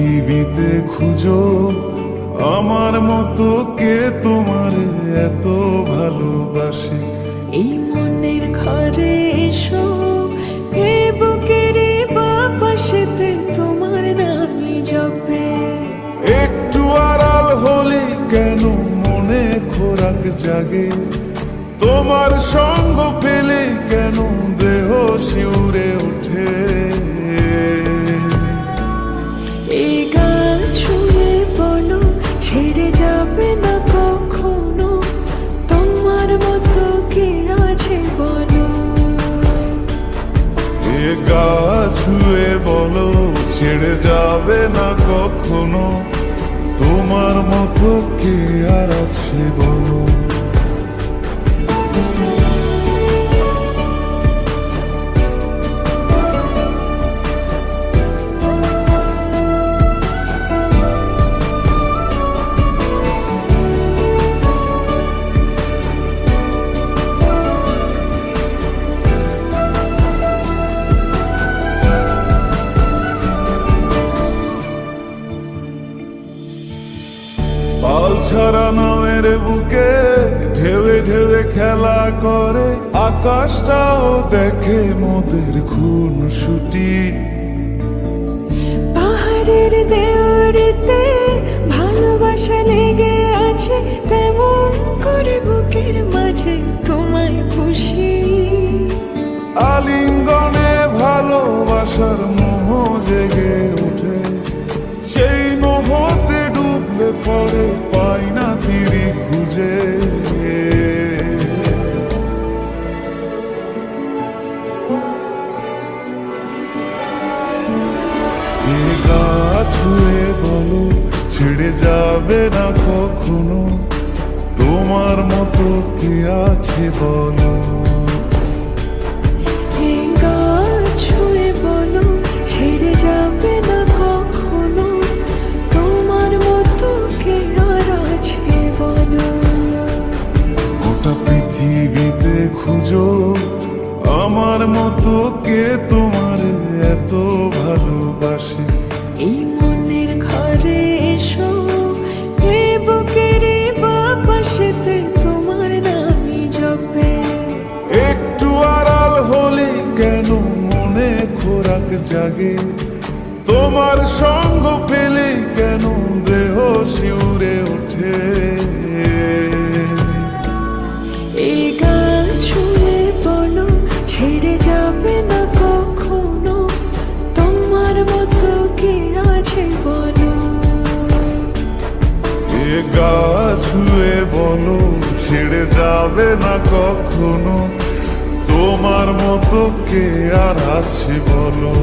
পৃথিবীতে খুঁজো আমার মতো কে তোমার এত ভালোবাসে। এই মনের ঘরে এসো, এ বুকের বাপাশেতে তোমার নামই জপে। একটু আড়াল হলে কেন মনে খোরাক জাগে, তোমার সঙ্গ পেলে কেন দেহ শিউরে ওঠে। এই গান ছুঁয়ে বলো ছেড়ে যাবে না কখনো, তোমার মতো কে আছে বলো। এ গা ছুঁয়ে বলো ছেড়ে যাবে না কখনো, তোমার মতো কে আর আছে বলো। পাল ছাড়া নামের বুকে ঢেউে ঢেউে খেলা করে, আকাশটাও দেখে মোদের খুন ছুটি। পাহাড়ের দেওয়ারিতে ভালোবাসা লেগে আছে, তেমন করে বুকের মাঝে তোমায় পুষি। আলিঙ্গনে ভালোবাসার মোহ জেগে ওঠে, সেই মোহতে ডুবলে পরে পাই না তীরি খুঁজে। এ গা ছুঁয়ে বলো ছেড়ে যাবে না কখনো, তোমার মতো কে আছে বলো। এই গান ছুঁয়ে বলো ছেড়ে যাবে না কখনো, তোমার মতো কে আর আছে বলো। গোটা পৃথিবীতে খুঁজো আমার মতো কে তোমার এত ভালোবাসে। এই মনের ঘরে এসো, এ বুকের বাপাশেতে তোমার নামই জপে। একটু আড়াল হলে কেন মনে খোরাক জাগে, তোমার সঙ্গ পেলে কেন দেহ শিউরে ওঠে। এই গান ছুঁয়ে বলো ছেড়ে যাবে না কখনো, তোমার মতো কে আছে বলো। এ গা ছুঁয়ে বলো ছেড়ে যাবে না কখনো, তোমার মতো কে আর আছে বলো।